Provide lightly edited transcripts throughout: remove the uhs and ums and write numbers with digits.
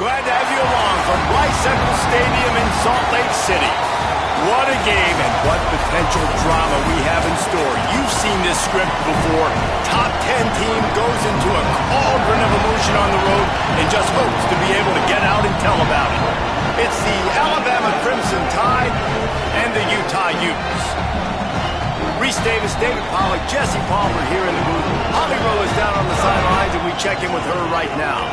Glad to have you along from Rice-Eccles Stadium in Salt Lake City. What a game and what potential drama we have in store. You've seen this script before. Top 10 team goes into a cauldron of emotion on the road and just hopes to be able to get out and tell about it. It's the Alabama Crimson Tide and the Utah Utes. Reese Davis, David Pollack, Jesse Palmer here in the booth. Holly Rowe is down on the sidelines, and we check in with her right now.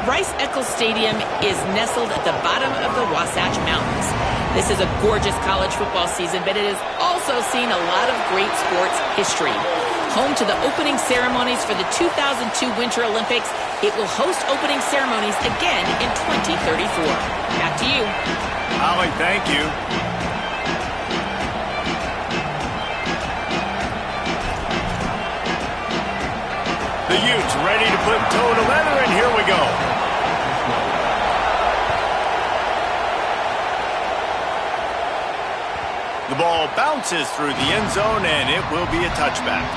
Rice-Eccles Stadium is nestled at the bottom of the Wasatch Mountains. This is a gorgeous college football season, but it has also seen a lot of great sports history. Home to the opening ceremonies for the 2002 Winter Olympics, it will host opening ceremonies again in 2034. Back to you. Holly, thank you. The Utes ready to put toe to leather, and here we go. The ball bounces through the end zone, and it will be a touchback.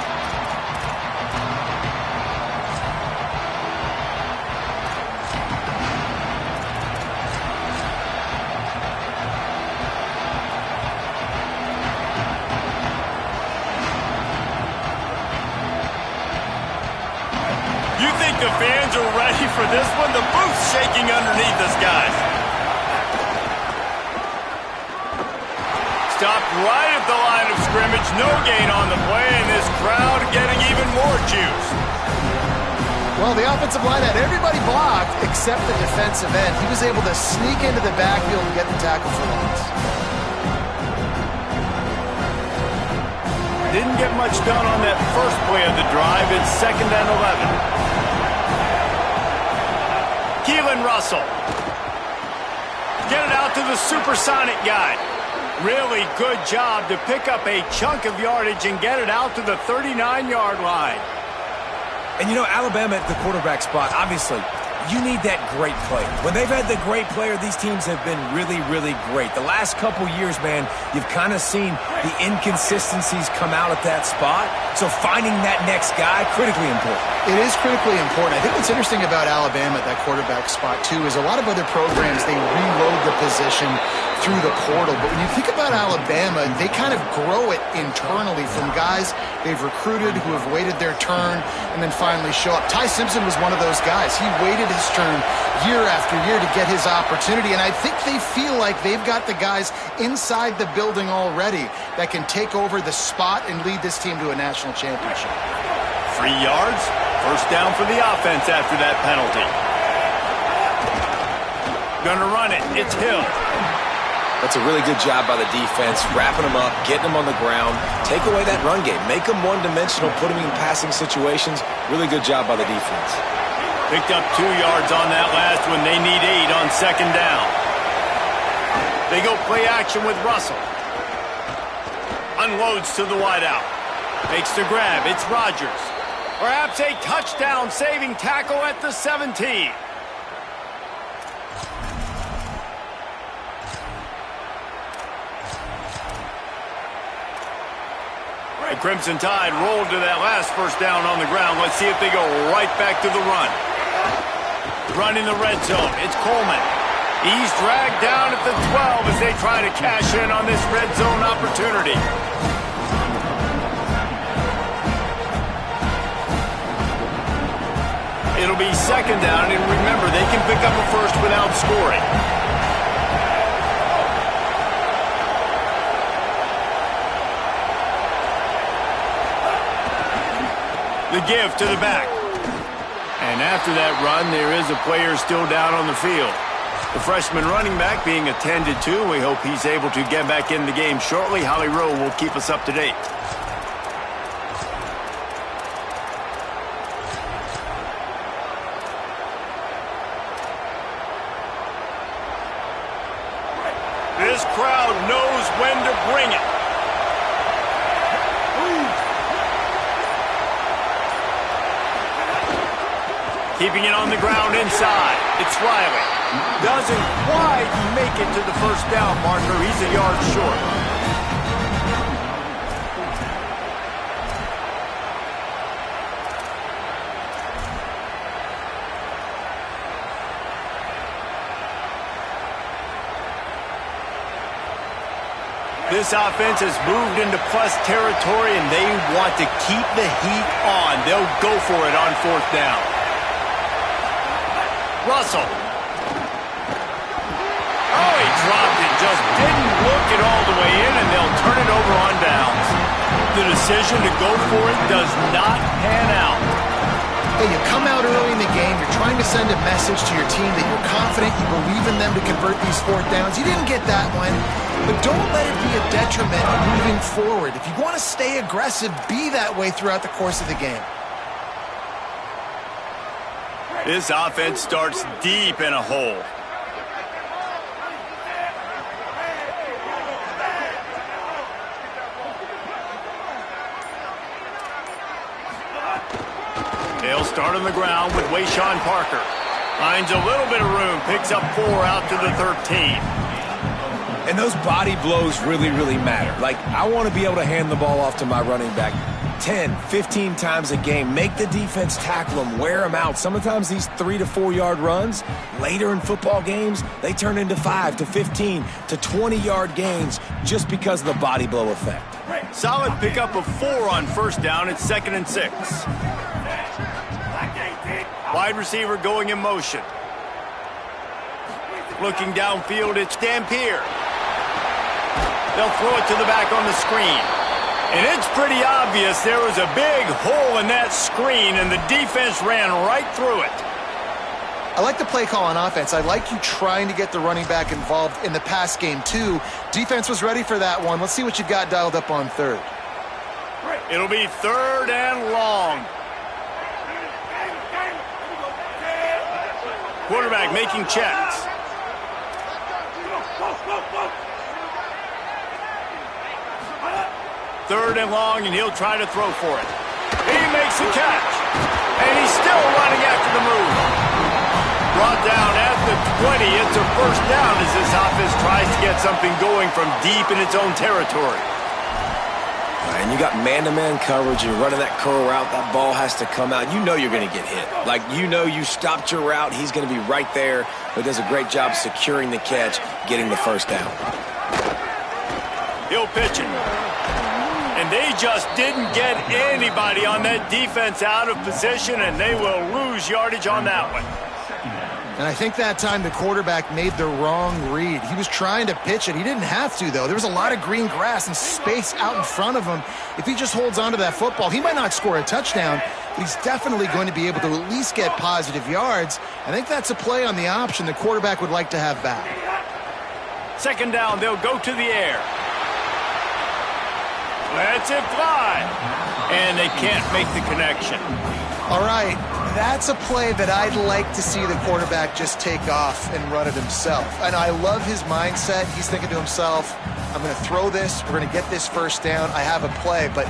You think the fans are ready for this one? The booth's shaking underneath us, guys. Stopped right at the line of scrimmage. No gain on the play, and this crowd getting even more juice. Well, the offensive line had everybody blocked except the defensive end. He was able to sneak into the backfield and get the tackle for loss. Didn't get much done on that first play of the drive. It's 2nd and 11. Keelan Russell. Get it out to the supersonic guy. Really good job to pick up a chunk of yardage and get it out to the 39-yard line. And you know, Alabama at the quarterback spot, obviously, you need that great player. When they've had the great player, these teams have been really, really great. The last couple years, man, you've kind of seen the inconsistencies come out at that spot. So finding that next guy, critically important. It is critically important. I think what's interesting about Alabama at that quarterback spot, too, is a lot of other programs, they reload the position through the portal. But when you think about Alabama, they kind of grow it internally from guys they've recruited who have waited their turn and then finally show up. Ty Simpson was one of those guys. He waited his turn year after year to get his opportunity, and I think they feel like they've got the guys inside the building already that can take over the spot and lead this team to a national championship. 3 yards, first down for the offense after that penalty. Gonna run it, it's Hill. That's a really good job by the defense, wrapping them up, getting them on the ground, take away that run game, make them one-dimensional, put them in passing situations. Really good job by the defense. Picked up 2 yards on that last one. They need 8 on 2nd down. They go play action with Russell. Unloads to the wideout. Makes the grab. It's Rodgers. Perhaps a touchdown-saving tackle at the 17. The Crimson Tide rolled to that last first down on the ground. Let's see if they go right back to the run. Run in the red zone. It's Coleman. He's dragged down at the 12 as they try to cash in on this red zone opportunity. It'll be 2nd down, and remember, they can pick up a first without scoring. The give to the back. And after that run, there is a player still down on the field. The freshman running back being attended to. We hope he's able to get back in the game shortly. Holly Rowe will keep us up to date. This crowd knows when to bring it. Keeping it on the ground inside. It's Riley. Doesn't quite make it to the first down marker. He's a yard short. This offense has moved into plus territory, and they want to keep the heat on. They'll go for it on fourth down. Russell. Oh, he dropped it. Just didn't look it all the way in, and they'll turn it over on downs. The decision to go for it does not pan out. Hey, you come out early in the game, you're trying to send a message to your team that you're confident, you believe in them to convert these fourth downs. You didn't get that one, but don't let it be a detriment moving forward. If you want to stay aggressive, be that way throughout the course of the game. This offense starts deep in a hole. They'll start on the ground with Wayshawn Parker. Finds a little bit of room, picks up 4 out to the 13. And those body blows really, really matter. Like, I want to be able to hand the ball off to my running back 10, 15 times a game. Make the defense tackle them, wear them out. Sometimes these 3 to 4 yard runs, later in football games, they turn into 5 to 15 to 20 yard gains just because of the body blow effect. Solid pickup of 4 on first down. It's 2nd and 6. Wide receiver going in motion. Looking downfield, it's Dampier. They'll throw it to the back on the screen. And it's pretty obvious there was a big hole in that screen, and the defense ran right through it. I like the play call on offense. I like you trying to get the running back involved in the pass game, too. Defense was ready for that one. Let's see what you got dialed up on third. It'll be 3rd and long. Quarterback making checks. Third and long, and he'll try to throw for it. He makes the catch. And he's still running after the move. Brought down at the 20. It's a first down as this offense tries to get something going from deep in its own territory. And you got man-to-man coverage, you're running that curl route, that ball has to come out. You know you're going to get hit. Like, you know you stopped your route, he's going to be right there, but does a great job securing the catch, getting the first down. He'll pitch it. And they just didn't get anybody on that defense out of position, and they will lose yardage on that one. And I think that time the quarterback made the wrong read. He was trying to pitch it. He didn't have to, though. There was a lot of green grass and space out in front of him. If he just holds on to that football, he might not score a touchdown, but he's definitely going to be able to at least get positive yards. I think that's a play on the option the quarterback would like to have back. 2nd down, they'll go to the air. Lets it fly. And they can't make the connection. All right, that's a play that I'd like to see the quarterback just take off and run it himself. And I love his mindset. He's thinking to himself, I'm going to throw this. We're going to get this first down. I have a play. But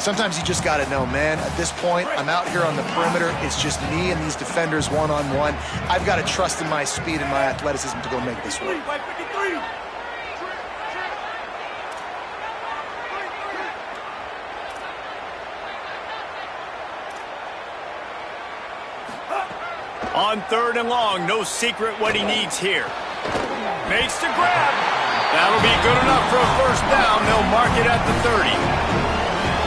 sometimes you just got to know, man, at this point, I'm out here on the perimeter. It's just me and these defenders one-on-one. I've got to trust in my speed and my athleticism to go make this work. On 3rd and long, no secret what he needs here. Makes the grab. That'll be good enough for a first down. They'll mark it at the 30.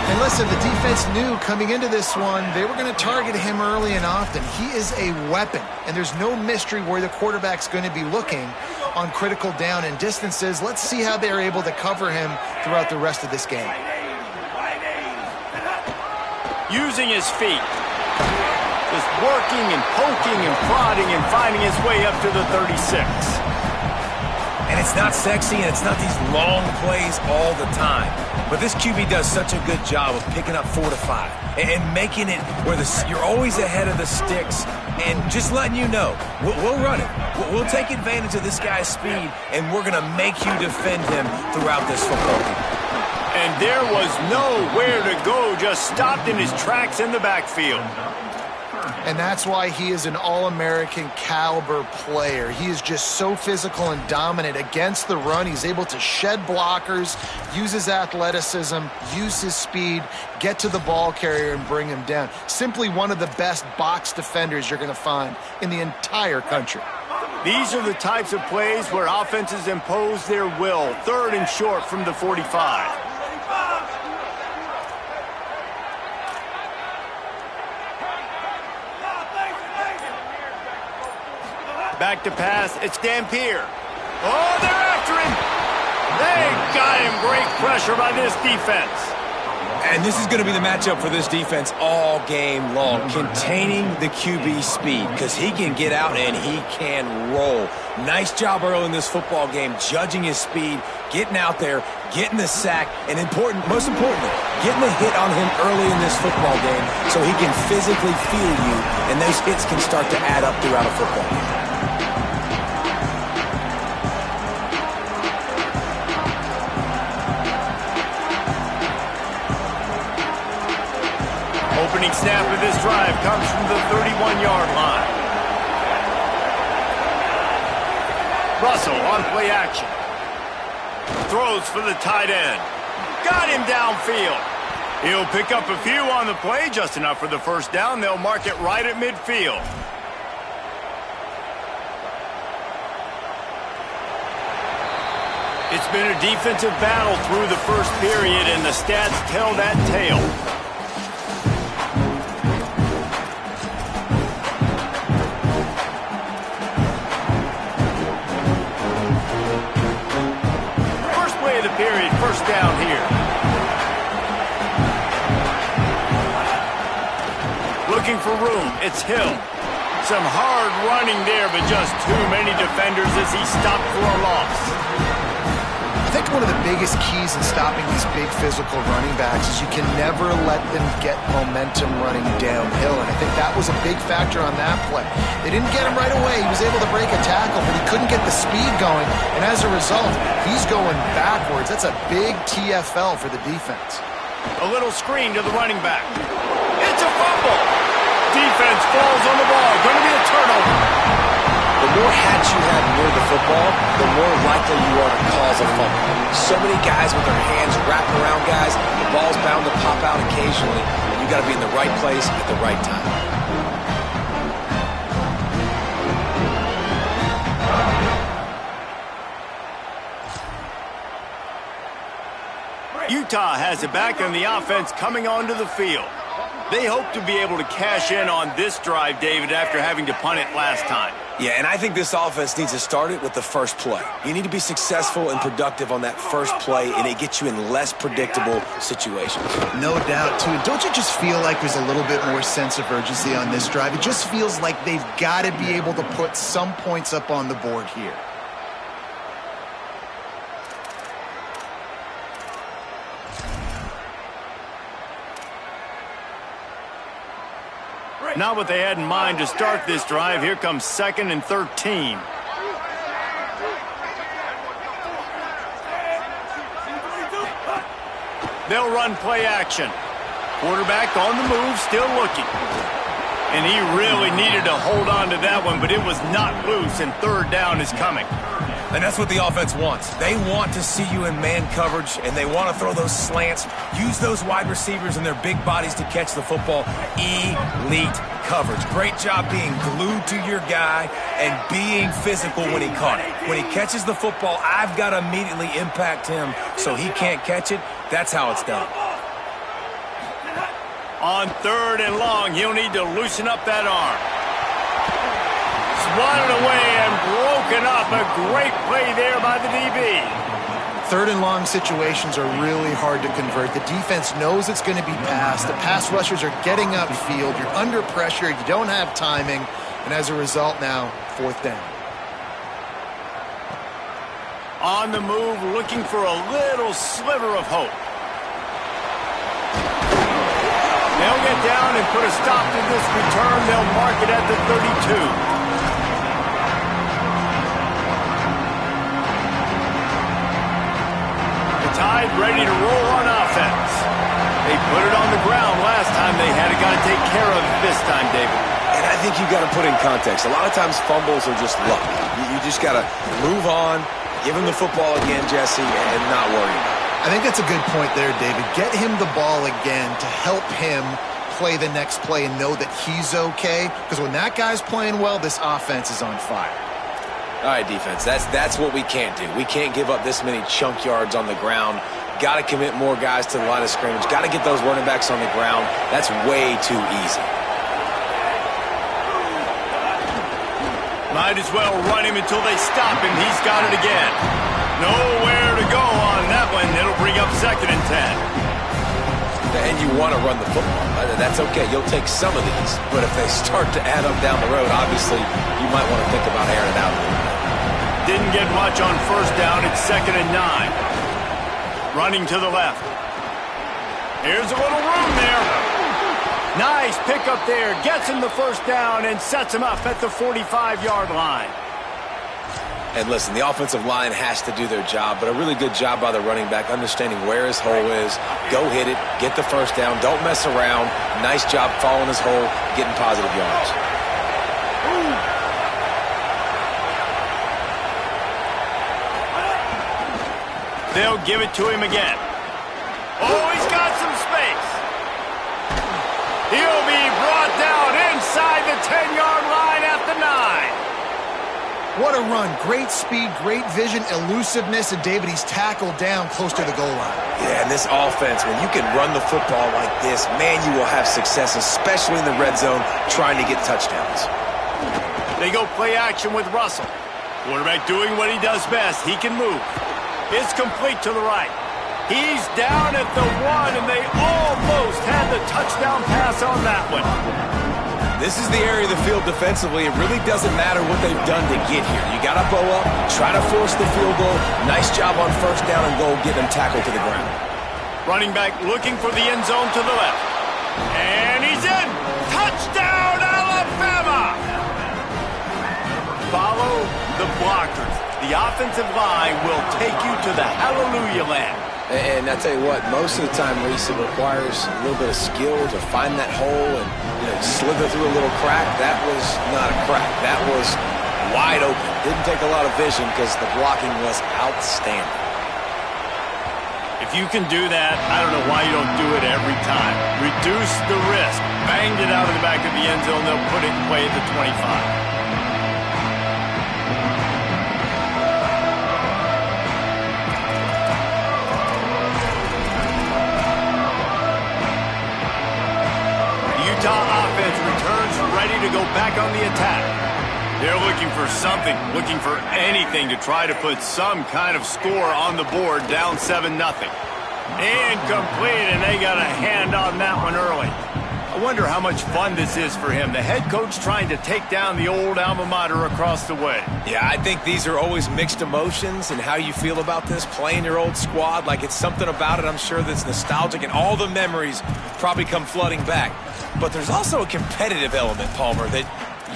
And listen, the defense knew coming into this one, they were going to target him early and often. He is a weapon, and there's no mystery where the quarterback's going to be looking on critical down and distances. Let's see how they're able to cover him throughout the rest of this game. Using his feet. Just working and poking and prodding and finding his way up to the 36. And it's not sexy, and it's not these long plays all the time. But this QB does such a good job of picking up 4 to 5 and making it where you're always ahead of the sticks and just letting you know, we'll run it. We'll take advantage of this guy's speed, and we're going to make you defend him throughout this football game. And there was nowhere to go, just stopped in his tracks in the backfield. And that's why he is an All-American caliber player. He is just so physical and dominant against the run. He's able to shed blockers, use his athleticism, use his speed, get to the ball carrier and bring him down. Simply one of the best box defenders you're going to find in the entire country. These are the types of plays where offenses impose their will. 3rd and short from the 45. Back to pass, it's Dampier. Oh, they're after him. They got him. Great pressure by this defense. And this is going to be the matchup for this defense all game long, containing the QB speed, because he can get out and he can roll. Nice job early in this football game, judging his speed, getting out there, getting the sack, and most importantly, getting the hit on him early in this football game so he can physically feel you, and those hits can start to add up throughout a football game. Opening snap of this drive comes from the 31-yard line. Russell on play action. Throws for the tight end. Got him downfield. He'll pick up a few on the play, just enough for the first down. They'll mark it right at midfield. It's been a defensive battle through the first period, and the stats tell that tale. Period, first down here. Looking for room, it's Hill. Some hard running there, but just too many defenders as he stopped for a loss. I think one of the biggest keys in stopping these big physical running backs is you can never let them get momentum running downhill, and I think that was a big factor on that play. They didn't get him right away. He was able to break a tackle, but he couldn't get the speed going, and as a result, he's going backwards. That's a big TFL for the defense. A little screen to the running back. It's a fumble. Defense falls on the ball. Going to be a turnover. The more hats you have near the football, the more likely you are to cause a fumble. So many guys with their hands wrapped around guys, the ball's bound to pop out occasionally, and you got to be in the right place at the right time. Utah has it back on the offense coming onto the field. They hope to be able to cash in on this drive, David, after having to punt it last time. Yeah, and I think this offense needs to start it with the first play. You need to be successful and productive on that first play, and it gets you in less predictable situations. No doubt, too. Don't you just feel like there's a little bit more sense of urgency on this drive? It just feels like they've got to be able to put some points up on the board here. Not what they had in mind to start this drive. Here comes 2nd and 13. They'll run play action. Quarterback on the move, still looking. And he really needed to hold on to that one, but it was not loose, and 3rd down is coming. And that's what the offense wants. They want to see you in man coverage, and they want to throw those slants, use those wide receivers and their big bodies to catch the football. Elite coverage. Great job being glued to your guy and being physical when he caught it. When he catches the football, I've got to immediately impact him so he can't catch it. That's how it's done. On 3rd and long, he'll need to loosen up that arm. Swatted away and broken up. A great play there by the DB. 3rd and long situations are really hard to convert. The defense knows it's going to be passed. The pass rushers are getting upfield. You're under pressure. You don't have timing. And as a result now, 4th down. On the move, looking for a little sliver of hope. They'll get down and put a stop to this return. They'll mark it at the 32. Tide ready to roll on offense. They put it on the ground last time. They had got to take care of it this time, David. And I think you got to put in context. A lot of times fumbles are just luck. You just got to move on, give him the football again, Jesse, and not worry about it. I think that's a good point there, David. Get him the ball again to help him play the next play and know that he's okay. Because when that guy's playing well, this offense is on fire. All right, defense, that's what we can't do. We can't give up this many chunk yards on the ground. Got to commit more guys to the line of scrimmage. Got to get those running backs on the ground. That's way too easy. Might as well run him until they stop him. He's got it again. Nowhere to go on that one. It'll bring up 2nd and 10. And you want to run the football. That's okay. You'll take some of these. But if they start to add up down the road, obviously, you might want to think about airing it out a little bit. Didn't get much on 1st down. It's 2nd and 9. Running to the left. Here's a little room there. Nice pick up there. Gets him the 1st down and sets him up at the 45-yard line. And listen, the offensive line has to do their job, but a really good job by the running back understanding where his hole is. Go hit it, get the 1st down, don't mess around. Nice job following his hole, getting positive yards. They'll give it to him again. Oh, he's got some space. He'll be brought down inside the 10-yard line at the 9. What a run. Great speed, great vision, elusiveness, and David, he's tackled down close to the goal line. Yeah, and this offense, when you can run the football like this, man, you will have success, especially in the red zone, trying to get touchdowns. They go play action with Russell. Quarterback doing what he does best. He can move. It's complete to the right. He's down at the 1, and they almost had the touchdown pass on that one. This is the area of the field defensively. It really doesn't matter what they've done to get here. You got to bow up, try to force the field goal. Nice job on 1st down and goal, getting them tackled to the ground. Running back looking for the end zone to the left. And he's in. Touchdown, Alabama! Follow the blockers. The offensive line will take you to the hallelujah land. And I tell you what, most of the time, Reese, it requires a little bit of skill to find that hole and slither through a little crack. That was not a crack. That was wide open. Didn't take a lot of vision because the blocking was outstanding. If you can do that, I don't know why you don't do it every time. Reduce the risk. Banged it out of the back of the end zone. They'll put it in play at the 25. Utah offense returns ready to go back on the attack. They're looking for something, looking for anything to try to put some kind of score on the board, down 7-0. Incomplete, and they got a hand on that one early. I wonder how much fun this is for him. The head coach trying to take down the old alma mater across the way. Yeah, I think these are always mixed emotions and how you feel about this, playing your old squad. Like, it's something about it, I'm sure, that's nostalgic, and all the memories probably come flooding back. But there's also a competitive element, Palmer, that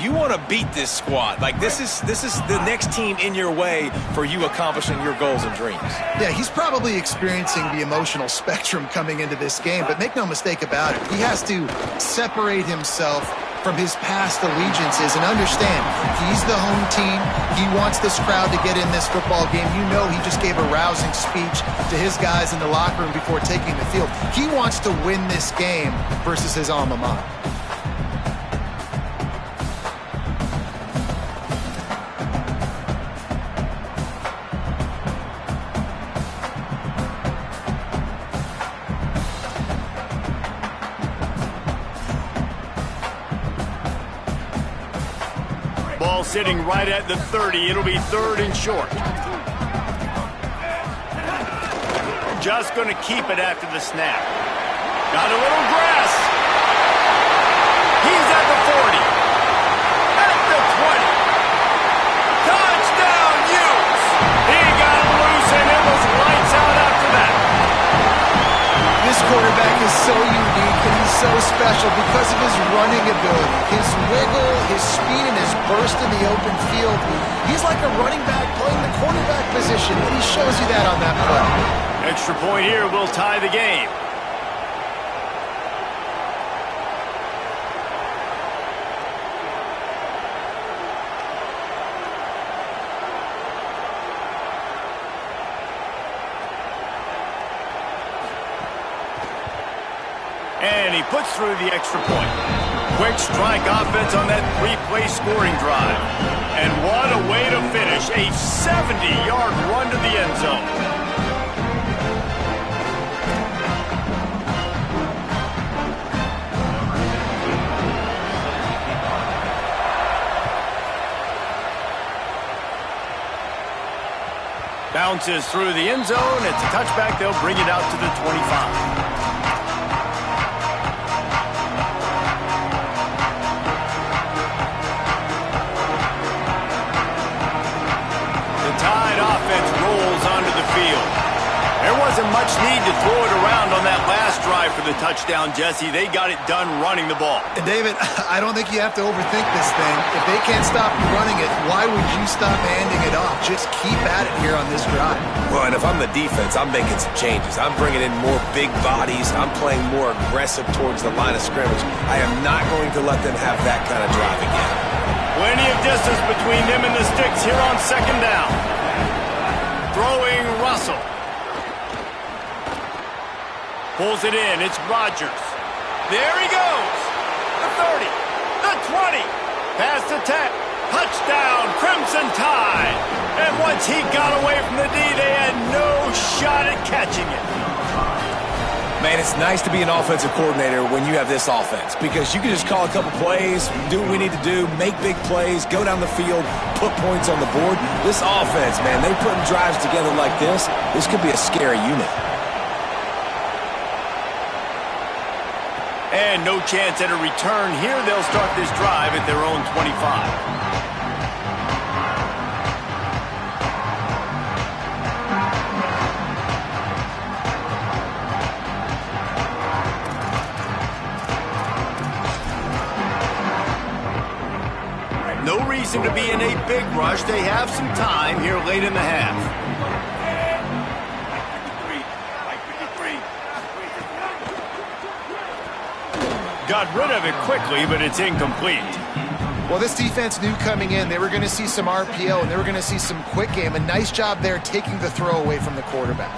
you want to beat this squad. Like, this is the next team in your way for you accomplishing your goals and dreams. Yeah, he's probably experiencing the emotional spectrum coming into this game, but make no mistake about it, he has to separate himself from his past allegiances and understand he's the home team. He wants this crowd to get in this football game. You know, he just gave a rousing speech to his guys in the locker room before taking the field. He wants to win this game versus his alma mater. Ball sitting right at the 30. It'll be 3rd and short. Just going to keep it after the snap. Got a little grass. He's at the 40. At the 20. Touchdown, Utes! He got him loose, and it was lights out after that. This quarterback is so unique and he's so special because of his running ability, his wiggle, his speed, and his burst in the open field. He's like a running back playing the quarterback position, and he shows you that on that play. Extra point here will tie the game. And he puts through the extra point. Quick strike offense on that 3-play scoring drive. And what a way to finish. finish, a 70-yard run to the end zone. Bounces through the end zone. It's a touchback. They'll bring it out to the 25. There wasn't much need to throw it around on that last drive for the touchdown, Jesse. They got it done running the ball. And David, I don't think you have to overthink this thing. If they can't stop you running it, why would you stop handing it off? Just keep at it here on this drive. Well, and if I'm the defense, I'm making some changes. I'm bringing in more big bodies. I'm playing more aggressive towards the line of scrimmage. I am not going to let them have that kind of drive again. Plenty of distance between them and the sticks here on second down. Throwing Russell. Pulls it in. It's Rodgers. There he goes. The 30. The 20. Pass to 10. Touchdown, Crimson Tide. And once he got away from the D, they had no shot at catching it. Man, it's nice to be an offensive coordinator when you have this offense because you can just call a couple plays, do what we need to do, make big plays, go down the field, put points on the board. This offense, man, they're putting drives together like this. This could be a scary unit. And no chance at a return here. They'll start this drive at their own 25. No reason to be in a big rush. They have some time here late in the half. Got rid of it quickly, but it's incomplete. Well, this defense knew coming in they were going to see some RPO and they were going to see some quick game. A nice job there taking the throw away from the quarterback.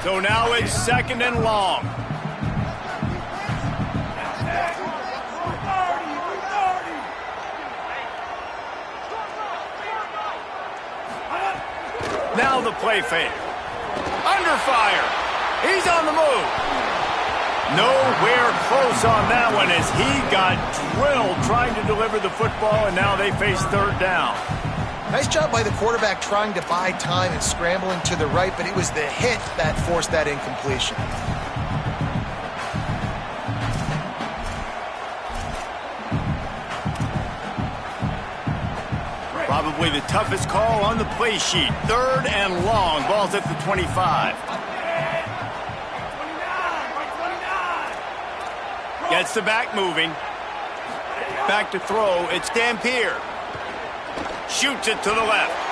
So now it's second and long. Now the play fake. Under fire. He's on the move. Nowhere close on that one as he got drilled trying to deliver the football, and now they face third down. Nice job by the quarterback trying to buy time and scrambling to the right, but it was the hit that forced that incompletion. Probably the toughest call on the play sheet. Third and long. Ball's at the 25. Gets the back moving. Back to throw. It's Dampier. Shoots it to the left.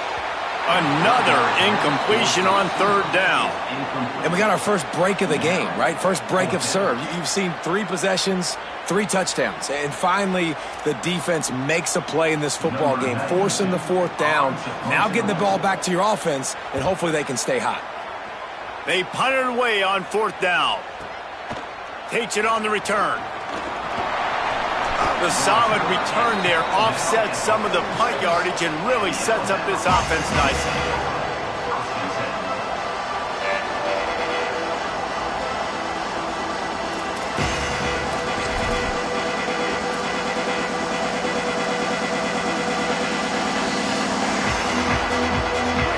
Another incompletion on third down. And we got our first break of the game, right? First break of serve. You've seen 3 possessions, 3 touchdowns. And finally, the defense makes a play in this football game, forcing the fourth down. Now getting the ball back to your offense, and hopefully they can stay hot. They punt it away on fourth down. Takes it on the return. The solid return there offsets some of the punt yardage and really sets up this offense nicely.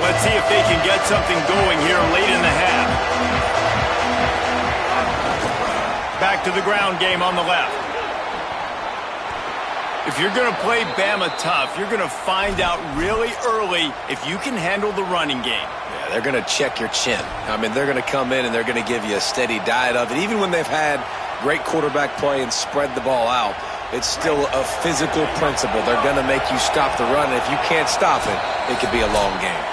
Let's see if they can get something going here late in the half. Back to the ground game on the left. If you're going to play Bama tough, you're going to find out really early if you can handle the running game. Yeah, they're going to check your chin. I mean, they're going to come in and they're going to give you a steady diet of it. Even when they've had great quarterback play and spread the ball out, it's still a physical principle. They're going to make you stop the run. And if you can't stop it, it could be a long game.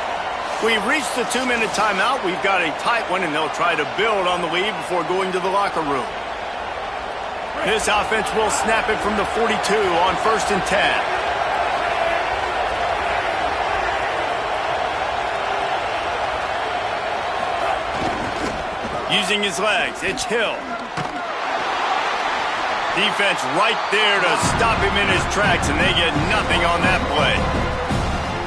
We've reached the 2-minute timeout. We've got a tight one, and they'll try to build on the lead before going to the locker room. This offense will snap it from the 42 on 1st and 10. Using his legs, it's Hill. Defense right there to stop him in his tracks, and they get nothing on that play.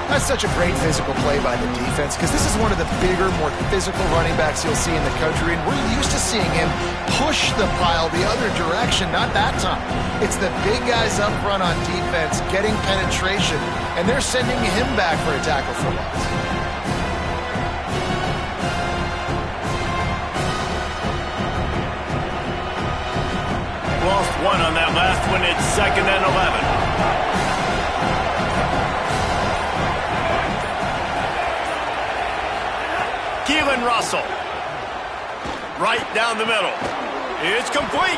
That's such a great physical play by the defense because this is one of the bigger, more physical running backs you'll see in the country, and we're used to seeing him push the pile the other direction, not that time. It's the big guys up front on defense getting penetration, and they're sending him back for a tackle for loss. Lost one on that last one. It's 2nd and 11. Keelan Russell. Right down the middle. It's complete.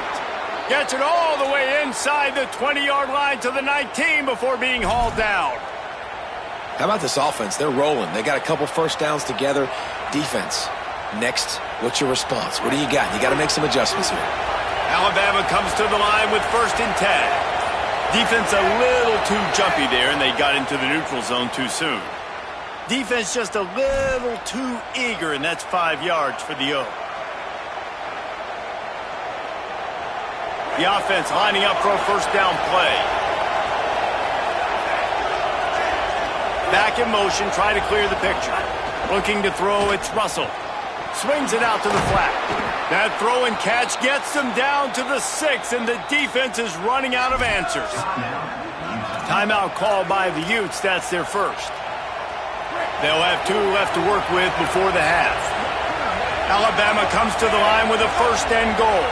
Gets it all the way inside the 20-yard line to the 19 before being hauled down. How about this offense? They're rolling. They got a couple first downs together. Defense, next, what's your response? What do you got? You got to make some adjustments here. Alabama comes to the line with 1st and 10. Defense a little too jumpy there, and they got into the neutral zone too soon. Defense just a little too eager, and that's 5 yards for the O. The offense lining up for a first down play. Back in motion, try to clear the picture. Looking to throw, it's Russell. Swings it out to the flat. That throw and catch gets them down to the 6, and the defense is running out of answers. Timeout called by the Utes. That's their first. They'll have 2 left to work with before the half. Alabama comes to the line with a 1st and goal.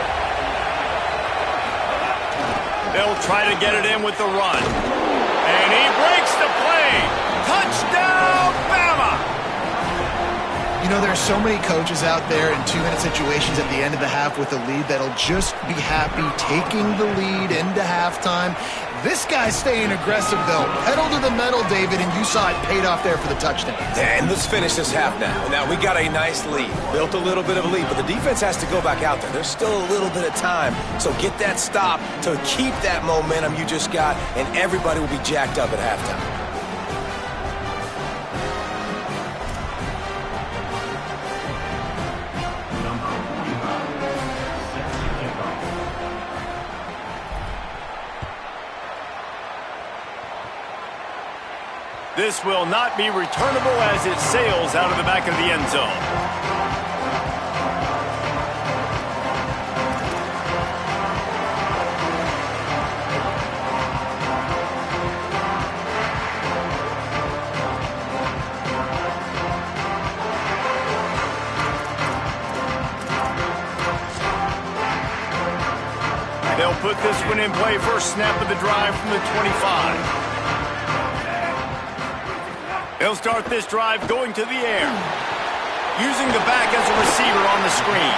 They'll try to get it in with the run. And he breaks the play. Touchdown, Bama! You know, there are so many coaches out there in 2-minute situations at the end of the half with a lead that'll just be happy taking the lead into halftime. This guy's staying aggressive, though. Pedal to the metal, David, and you saw it paid off there for the touchdown. And let's finish this half now. Now, we got a nice lead. Built a little bit of a lead, but the defense has to go back out there. There's still a little bit of time. So get that stop to keep that momentum you just got, and everybody will be jacked up at halftime. This will not be returnable as it sails out of the back of the end zone. They'll put this one in play. First snap of the drive from the 25. They'll start this drive going to the air, using the back as a receiver on the screen.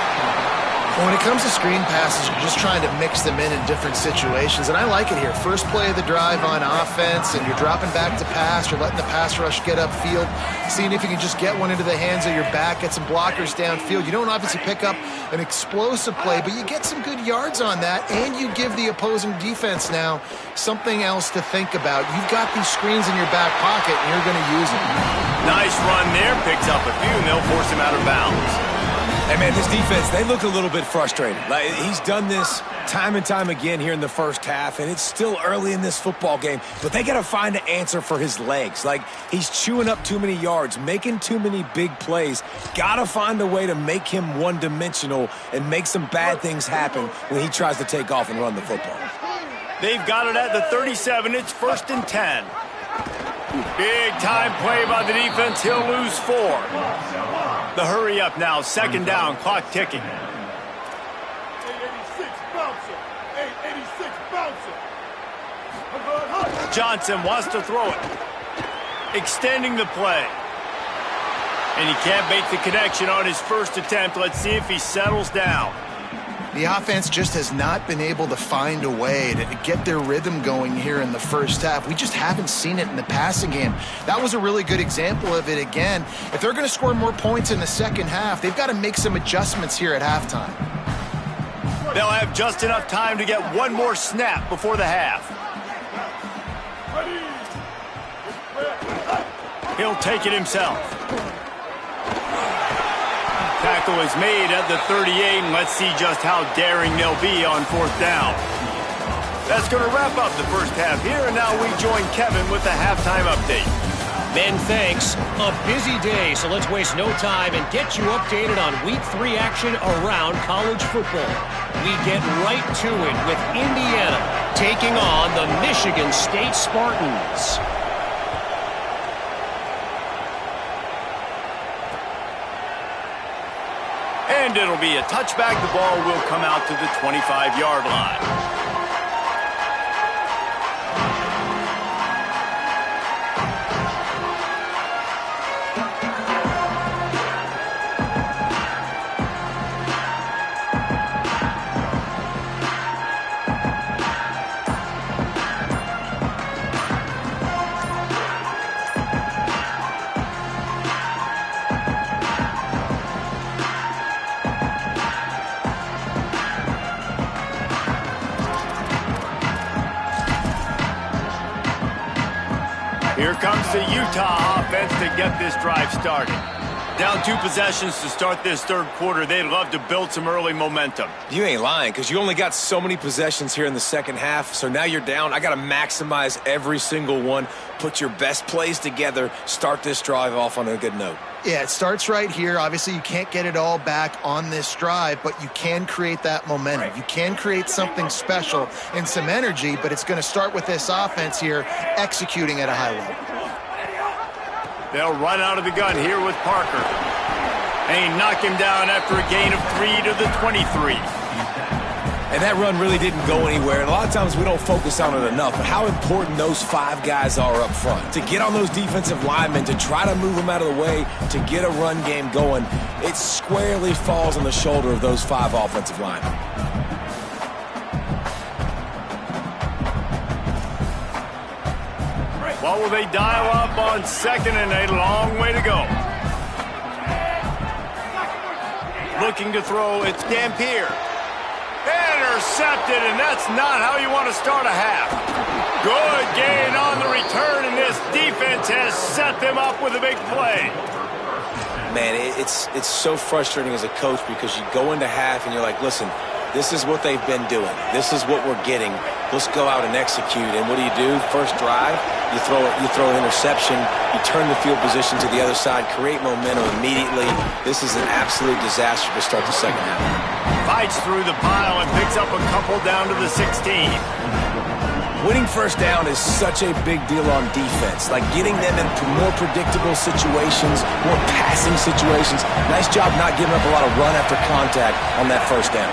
Well, when it comes to screen passes, you're just trying to mix them in different situations, and I like it here. First play of the drive on offense, and you're dropping back to pass. You're letting the pass rush get upfield, seeing if you can just get one into the hands of your back, get some blockers downfield. You don't obviously pick up an explosive play, but you get some good yards on that, and you give the opposing defense now something else to think about. You've got these screens in your back pocket, and you're going to use them. Nice run there. Picks up a few, and they'll force him out of bounds. Hey, man, this defense, they look a little bit frustrated. Like, he's done this time and time again here in the first half, and it's still early in this football game, but they got to find an answer for his legs. Like, he's chewing up too many yards, making too many big plays. Got to find a way to make him one-dimensional and make some bad things happen when he tries to take off and run the football. They've got it at the 37. It's 1st and 10. Big time play by the defense. He'll lose 4. The hurry up now, 2nd down, clock ticking. 886 bouncer. 886 bouncer. Johnson wants to throw it. Extending the play. And he can't make the connection on his first attempt. Let's see if he settles down. The offense just has not been able to find a way to get their rhythm going here in the first half. We just haven't seen it in the passing game. That was a really good example of it again. If they're going to score more points in the second half, they've got to make some adjustments here at halftime. They'll have just enough time to get one more snap before the half. He'll take it himself. tackle is made at the 38, and let's see just how daring they'll be on 4th down. That's going to wrap up the first half here, and now we join Kevin with the halftime update. Men, thanks. A busy day, so let's waste no time and get you updated on Week 3 action around college football. We get right to it with Indiana taking on the Michigan State Spartans. And it'll be a touchback. The ball will come out to the 25-yard line. Here comes the Utah offense to get this drive started. Down 2 possessions to start this third quarter. They'd love to build some early momentum. You ain't lying, because you only got so many possessions here in the second half, so now you're down. I got to maximize every single one, put your best plays together, start this drive off on a good note. Yeah, it starts right here. Obviously, you can't get it all back on this drive, but you can create that momentum. You can create something special and some energy, but it's going to start with this offense here executing at a high level. They'll run out of the gun here with Parker. And he knocked him down after a gain of 3 to the 23. And that run really didn't go anywhere. And a lot of times we don't focus on it enough, but how important those 5 guys are up front. To get on those defensive linemen, to try to move them out of the way, to get a run game going, it squarely falls on the shoulder of those 5 offensive linemen. What will they dial up on 2nd and a long way to go? Looking to throw, it's Dampier. Intercepted, and that's not how you want to start a half. Good gain on the return, and this defense has set them up with a big play. Man, it's so frustrating as a coach because you go into half and you're like, listen, this is what they've been doing. This is what we're getting. Let's go out and execute. And what do? First drive, you throw an interception, you turn the field position to the other side, create momentum immediately. This is an absolute disaster to start the second half. Fights through the pile and picks up a couple down to the 16. Winning first down is such a big deal on defense, like getting them into more predictable situations, more passing situations. Nice job not giving up a lot of run after contact on that first down.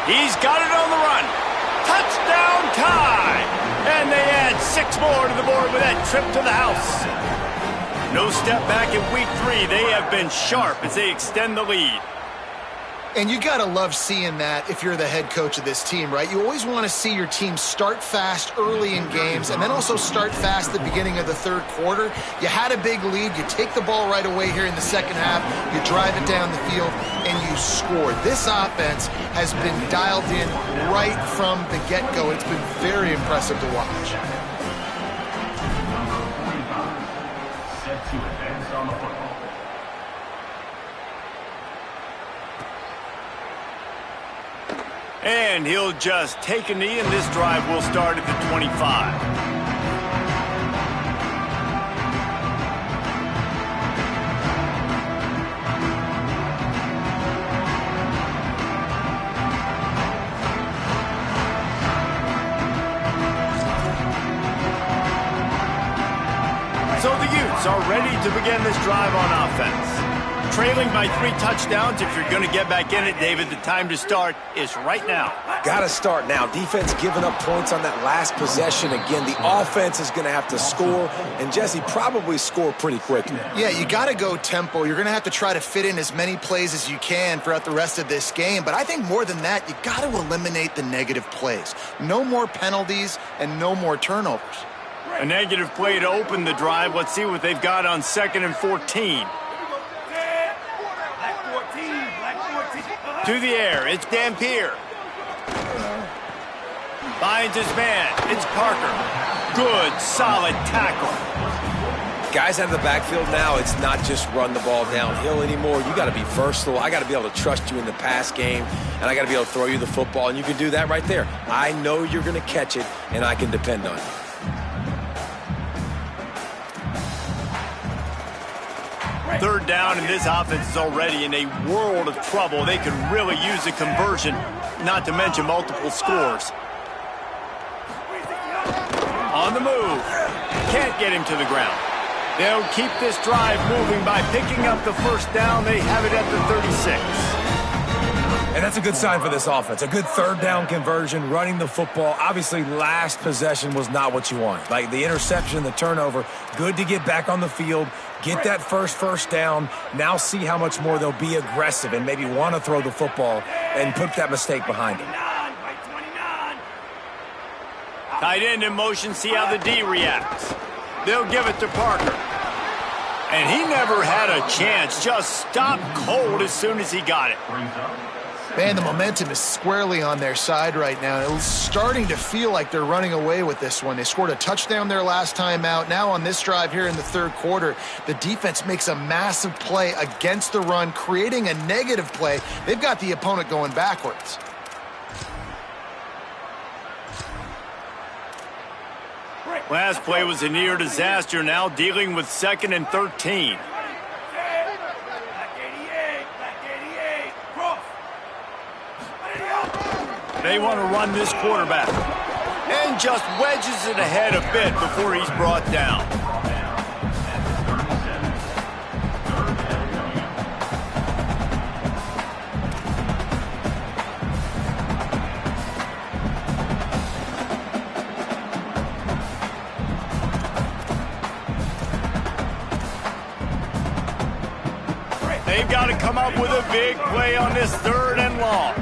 He's got it on the run. Touchdown tie! And they add 6 more to the board with that trip to the house. No step back in week 3. They have been sharp as they extend the lead. And you got to love seeing that if you're the head coach of this team, right? You always want to see your team start fast early in games and then also start fast at the beginning of the third quarter. You had a big lead. You take the ball right away here in the second half. You drive it down the field, and you score. This offense has been dialed in right from the get-go. It's been very impressive to watch. Set to advance on the football. And he'll just take a knee, and this drive will start at the 25. So the Utes are ready to begin this drive on offense. Trailing by 3 touchdowns. If you're going to get back in it, David, the time to start is right now. Got to start now. Defense giving up points on that last possession. Again, the offense is going to have to score, and Jesse probably score pretty quickly. Yeah, you got to go tempo. You're going to have to try to fit in as many plays as you can throughout the rest of this game. But I think more than that, you got to eliminate the negative plays. No more penalties and no more turnovers. A negative play to open the drive. Let's see what they've got on 2nd and 14. To the air, it's Dampier. Finds his man, it's Parker. Good, solid tackle. guys out of the backfield now, it's not just run the ball downhill anymore. You got to be versatile. I got to be able to trust you in the pass game, and I got to be able to throw you the football, and you can do that right there. I know you're going to catch it, and I can depend on you. Third down, and this offense is already in a world of trouble. They could really use a conversion, not to mention multiple scores. On the move. Can't get him to the ground. They'll keep this drive moving by picking up the first down. They have it at the 36. And that's a good sign for this offense. A good third down conversion, running the football. Obviously, last possession was not what you want. Like the interception, the turnover, good to get back on the field, get that first down. Now see how much more they'll be aggressive and maybe want to throw the football and put that mistake behind them. Tight end in motion, see how the D reacts. They'll give it to Parker. And he never had a chance, just stopped cold as soon as he got it. Man, the momentum is squarely on their side right now. It's starting to feel like they're running away with this one. They scored a touchdown their last time out. Now on this drive here in the third quarter, the defense makes a massive play against the run, creating a negative play. They've got the opponent going backwards. Last play was a near disaster, now dealing with 2nd and 13. They want to run this quarterback. And just wedges it ahead a bit before he's brought down. They've got to come up with a big play on this 3rd and long.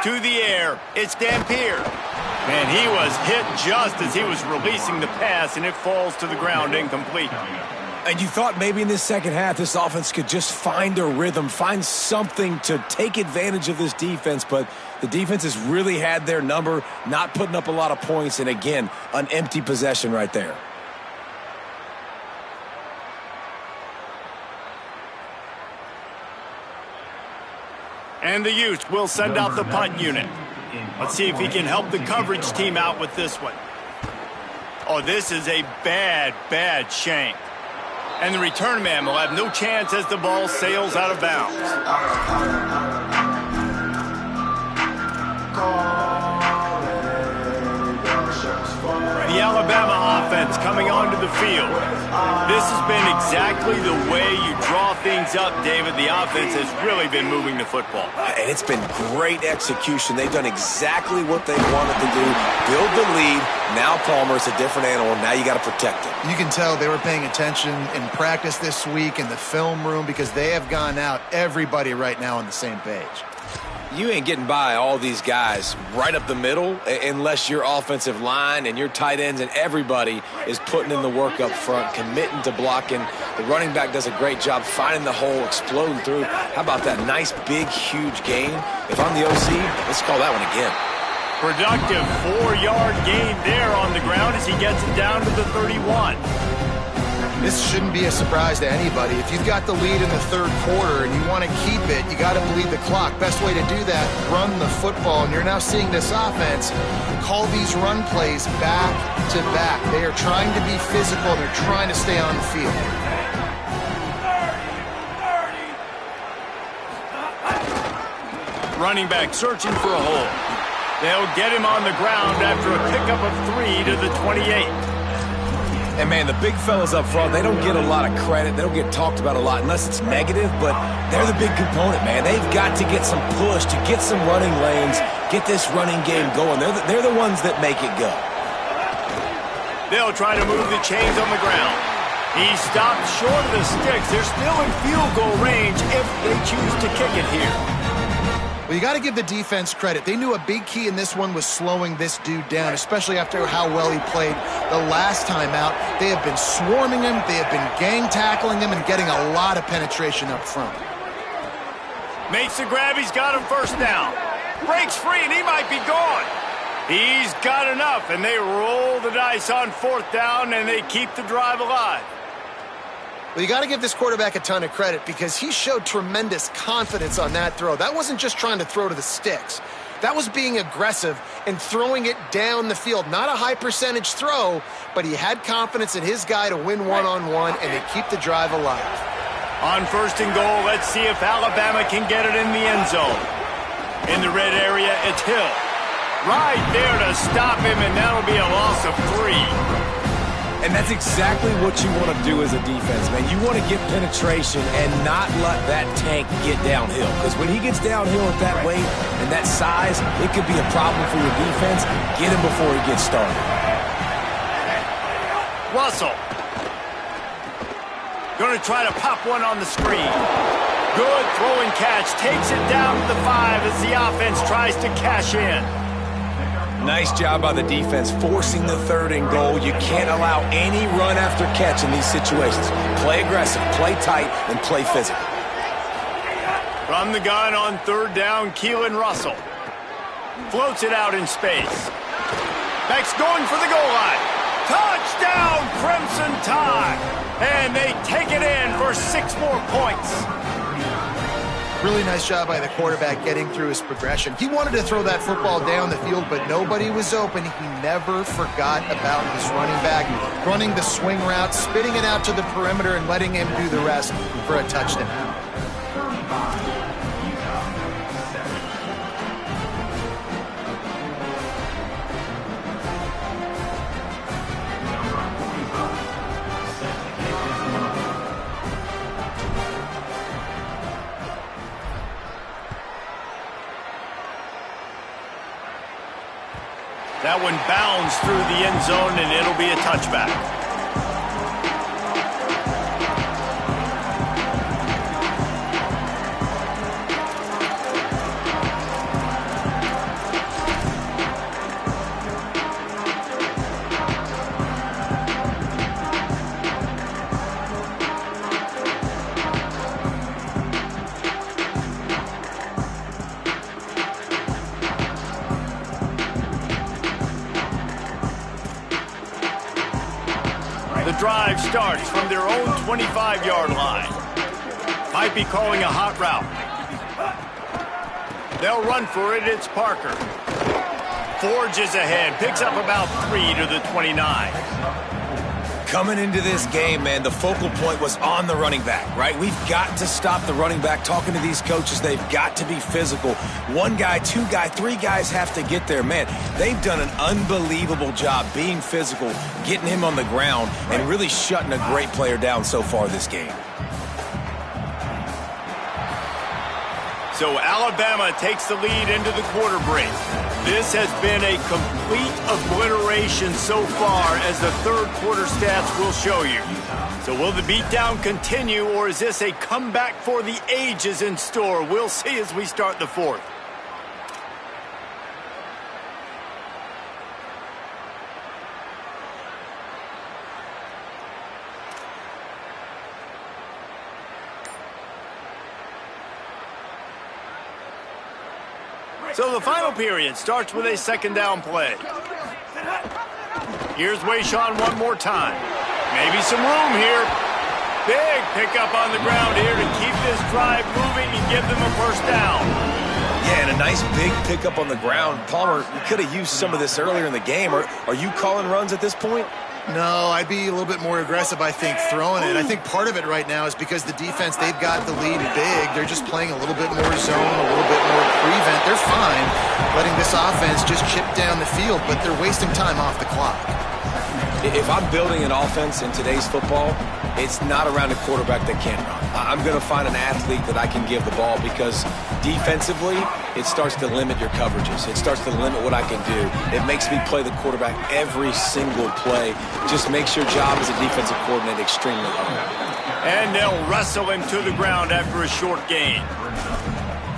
To the air, it's Dampier. Man, he was hit just as he was releasing the pass, and it falls to the ground incomplete. And you thought maybe in this second half this offense could just find a rhythm, find something to take advantage of this defense, but the defense has really had their number, not putting up a lot of points, and again, an empty possession right there. And the Utes will send out the punt unit. Let's see if he can help the coverage team out with this one. Oh, this is a bad shank. And the return man will have no chance as the ball sails out of bounds. The Alabama offense coming onto the field. This has been exactly the way you draw things up, David. The offense has really been moving the football. And it's been great execution. They've done exactly what they wanted to do. Build the lead. Now Palmer is a different animal. Now you got to protect it. You can tell they were paying attention in practice this week in the film room because they have gone out, everybody right now on the same page. You ain't getting by all these guys right up the middle unless your offensive line and your tight ends and everybody is putting in the work up front, committing to blocking. The running back does a great job finding the hole, exploding through. How about that nice, big, huge gain? If I'm the OC, let's call that one again. Productive 4-yard gain there on the ground as he gets it down to the 31. This shouldn't be a surprise to anybody. If you've got the lead in the third quarter and you want to keep it, you got to bleed the clock. Best way to do that, run the football. And you're now seeing this offense call these run plays back to back. They are trying to be physical. They're trying to stay on the field. Running back searching for a hole. They'll get him on the ground after a pickup of 3 to the 28. And, man, the big fellas up front, they don't get a lot of credit. They don't get talked about a lot unless it's negative, but they're the big component, man. They've got to get some push, to get some running lanes, get this running game going. They're the ones that make it go. They'll try to move the chains on the ground. He stopped short of the sticks. They're still in field goal range if they choose to kick it here. Well, you got to give the defense credit. They knew a big key in this one was slowing this dude down, especially after how well he played the last time out. They have been swarming him. They have been gang tackling him and getting a lot of penetration up front. Makes the grab. He's got him first down. Breaks free, and he might be gone. He's got enough, and they roll the dice on fourth down, and they keep the drive alive. Well, you got to give this quarterback a ton of credit because he showed tremendous confidence on that throw. That wasn't just trying to throw to the sticks. That was being aggressive and throwing it down the field. Not a high percentage throw, but he had confidence in his guy to win one-on-one, and they keep the drive alive. On first and goal, let's see if Alabama can get it in the end zone. In the red area, it's Hill. Right there to stop him, and that'll be a loss of 3. And that's exactly what you want to do as a defense, man. You want to get penetration and not let that tank get downhill. Because when he gets downhill at that weight and that size, it could be a problem for your defense. Get him before he gets started. Russell. Going to try to pop one on the screen. Good throw and catch. Takes it down to the 5 as the offense tries to cash in. Nice job by the defense forcing the third and goal. You can't allow any run after catch in these situations. Play aggressive, play tight, and play physical. From the gun on third down, Keelan Russell. Floats it out in space. Beck's going for the goal line. Touchdown, Crimson Tide! And they take it in for 6 more points. Really nice job by the quarterback getting through his progression. He wanted to throw that football down the field, but nobody was open. He never forgot about his running back, running the swing route, spitting it out to the perimeter, and letting him do the rest for a touchdown. That one bounds through the end zone, and it'll be a touchback. The drive starts from their own 25-yard line. Might be calling a hot route. They'll run for it. It's Parker. Forges ahead. Picks up about 3 to the 29. Coming into this game, man, the focal point was on the running back, right? We've got to stop the running back. Talking to these coaches, they've got to be physical. 1 guy, 2 guy, 3 guys have to get there. Man, they've done an unbelievable job being physical, getting him on the ground, and really shutting a great player down so far this game. So Alabama takes the lead into the quarter break. This has been a complete obliteration so far, as the third quarter stats will show you. So will the beatdown continue, or is this a comeback for the ages in store? We'll see as we start the fourth. So the final period starts with a second down play. Here's Wayshawn one more time. Maybe some room here. Big pickup on the ground here to keep this drive moving and give them a first down. Yeah, and a nice big pickup on the ground. Palmer, you could have used some of this earlier in the game. Are you calling runs at this point? No, I'd be a little bit more aggressive, I think, throwing it. I think part of it right now is because the defense, they've got the lead big. They're just playing a little bit more zone, a little bit more prevent. They're fine letting this offense just chip down the field, but they're wasting time off the clock. If I'm building an offense in today's football, it's not around a quarterback that can't run. I'm going to find an athlete that I can give the ball, because defensively, it starts to limit your coverages. It starts to limit what I can do. It makes me play the quarterback every single play. Just makes your job as a defensive coordinator extremely hard. And they'll wrestle him to the ground after a short gain.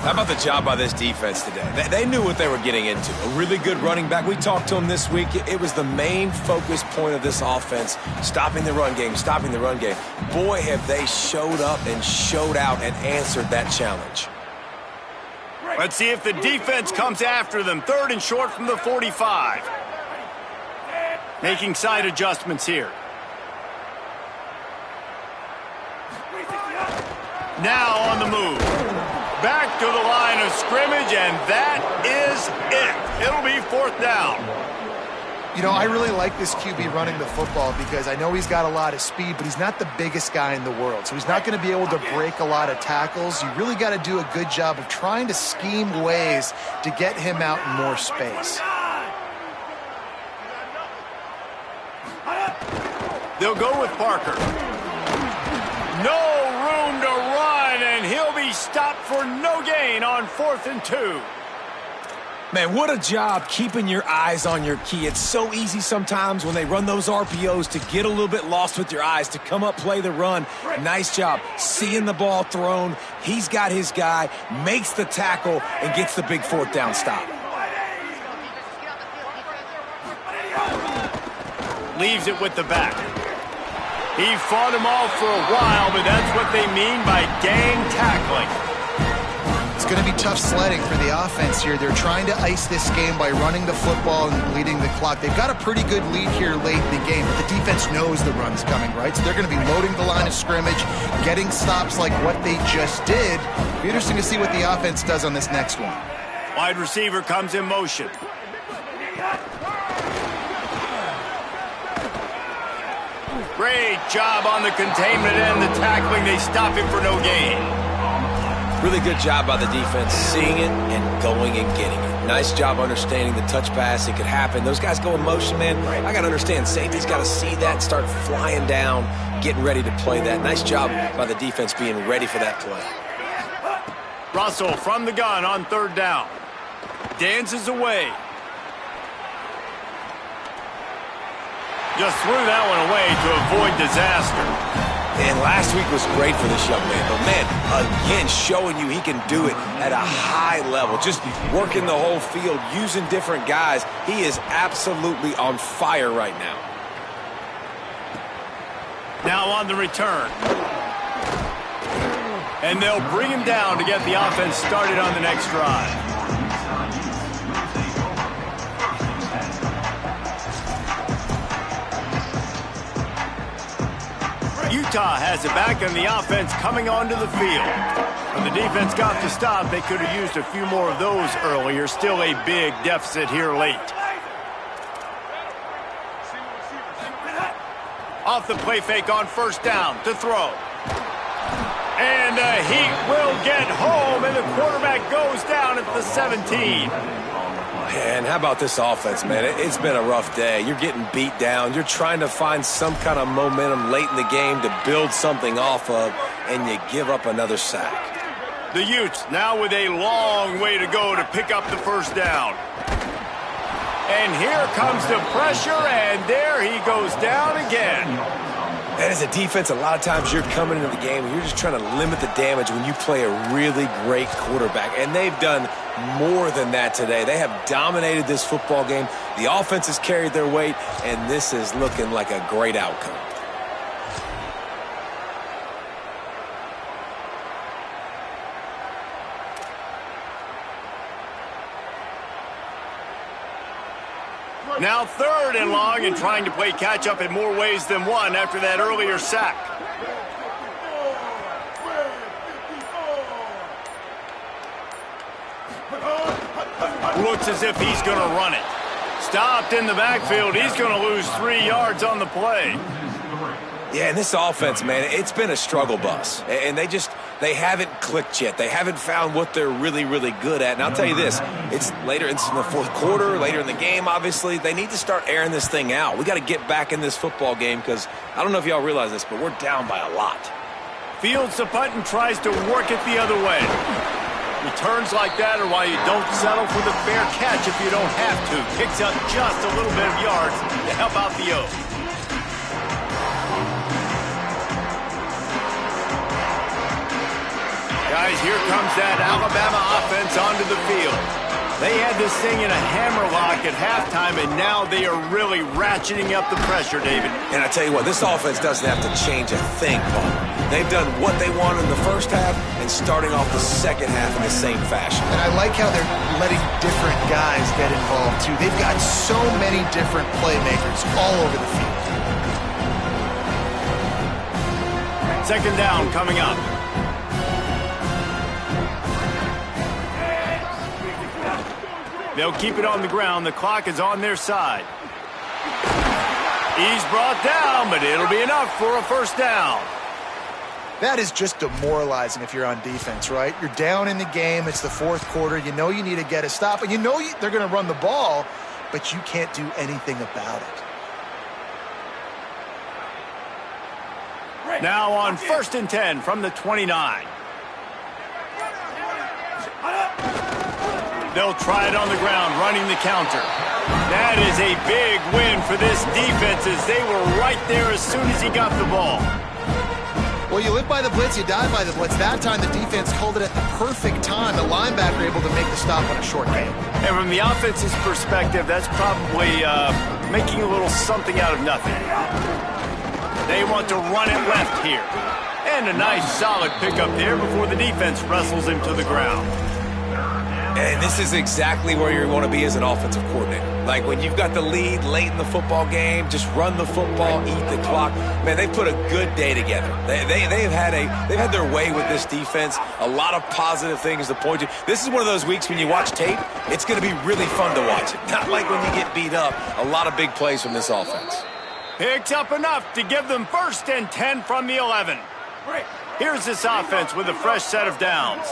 How about the job by this defense today? They knew what they were getting into. A really good running back. We talked to him this week. It was the main focus point of this offense, stopping the run game, stopping the run game. Boy, have they showed up and showed out and answered that challenge. Let's see if the defense comes after them. 3rd and short from the 45. Making side adjustments here. Now on the move. Back to the line of scrimmage, and that is it. It'll be 4th down. You know, I really like this QB running the football because I know he's got a lot of speed, but he's not the biggest guy in the world. So he's not going to be able to break a lot of tackles. You really got to do a good job of trying to scheme ways to get him out in more space. They'll go with Parker. No room to run, and he'll be stopped for no gain on 4th and 2. Man, what a job keeping your eyes on your key. It's so easy sometimes when they run those RPOs to get a little bit lost with your eyes, to come up, play the run. Nice job seeing the ball thrown. He's got his guy, makes the tackle, and gets the big 4th down stop. Leaves it with the back. He fought him off for a while, but that's what they mean by gang tackling. It's going to be tough sledding for the offense here. They're trying to ice this game by running the football and bleeding the clock. They've got a pretty good lead here late in the game, but the defense knows the run's coming, right? So they're going to be loading the line of scrimmage, getting stops like what they just did. Be interesting to see what the offense does on this next one. Wide receiver comes in motion. Great job on the containment and the tackling. They stop him for no gain. Really good job by the defense, seeing it and going and getting it. Nice job understanding the touch pass. It could happen. Those guys go in motion, man. I got to understand, safety's got to see that and start flying down, getting ready to play that. Nice job by the defense being ready for that play. Russell from the gun on 3rd down. Dances away. Just threw that one away to avoid disaster. And last week was great for this young man. But, man, again, showing you he can do it at a high level. Just working the whole field, using different guys. He is absolutely on fire right now. Now on the return. And they'll bring him down to get the offense started on the next drive. Utah has it back, and the offense coming onto the field. When the defense got the stop, they could have used a few more of those earlier. Still a big deficit here late. Off the play fake on 1st down to throw. And he will get home, and the quarterback goes down at the 17. And how about this offense, man? It's been a rough day. You're getting beat down. You're trying to find some kind of momentum late in the game to build something off of, and you give up another sack. The Utes now with a long way to go to pick up the 1st down. And here comes the pressure, and there he goes down again. And as a defense, a lot of times you're coming into the game and you're just trying to limit the damage when you play a really great quarterback. And they've done more than that today. They have dominated this football game. The offense has carried their weight, and this is looking like a great outcome. Now 3rd and long, and trying to play catch-up in more ways than one after that earlier sack. Looks as if he's going to run it. Stopped in the backfield. He's going to lose 3 yards on the play. Yeah, and this offense, man, it's been a struggle bus. And they haven't clicked yet. They haven't found what they're really, really good at. And I'll tell you this, it's in the 4th quarter, later in the game, obviously. They need to start airing this thing out. We got to get back in this football game because I don't know if y'all realize this, but we're down by a lot. Fields the punt and tries to work it the other way. Returns like that are why you don't settle for the fair catch if you don't have to. Picks up just a little bit of yards to help out the O. guys, here comes that Alabama offense onto the field. They had this thing in a hammerlock at halftime, and now they are really ratcheting up the pressure, David. And I tell you what, this offense doesn't have to change a thing, Paul. They've done what they wanted in the first half and starting off the second half in the same fashion. And I like how they're letting different guys get involved, too. They've got so many different playmakers all over the field. Second down coming up. They'll keep it on the ground. The clock is on their side. He's brought down, but it'll be enough for a first down. That is just demoralizing if you're on defense, right? You're down in the game. It's the fourth quarter. You know you need to get a stop, and you know they're going to run the ball, but you can't do anything about it. Now on 1st and 10 from the 29. They'll try it on the ground, running the counter. That is a big win for this defense as they were right there as soon as he got the ball. Well, you live by the blitz, you die by the blitz. That time the defense called it at the perfect time. The linebacker able to make the stop on a short game. And from the offense's perspective, that's probably making a little something out of nothing. They want to run it left here. And a nice solid pickup there before the defense wrestles him to the ground. And this is exactly where you want to be as an offensive coordinator. Like when you've got the lead late in the football game, just run the football, eat the clock. Man, they put a good day together. They've had their way with this defense. A lot of positive things to point to. This is one of those weeks when you watch tape, it's going to be really fun to watch it. Not like when you get beat up. A lot of big plays from this offense. Picks up enough to give them 1st and 10 from the 11. Here's this offense with a fresh set of downs.